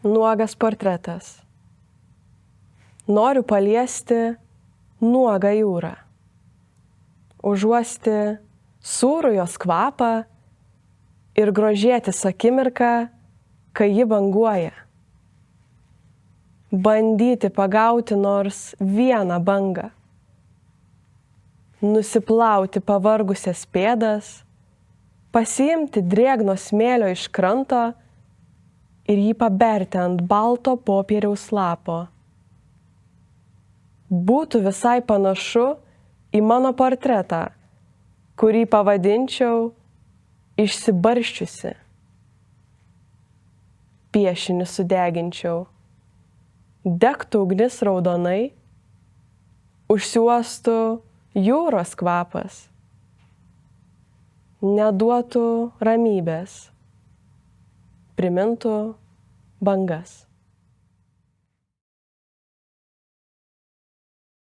Nuogas portretas. Noriu paliesti nuogą jūrą. Užuosti sūrų jos kvapą ir grožėtis akimirką, kai ji banguoja. Bandyti pagauti nors vieną bangą. Nusiplauti pavargusias pėdas, pasiimti drėgno smėlio iš kranto ir jį paberti ant balto popieriaus lapo. Būtų visai panašu į mano portretą, kurį pavadinčiau išsibarsčiusi. Piešinį sudeginčiau. Degtų ugnis raudonai, užsiuostų jūros kvapas, neduotų ramybės, primintų bangas.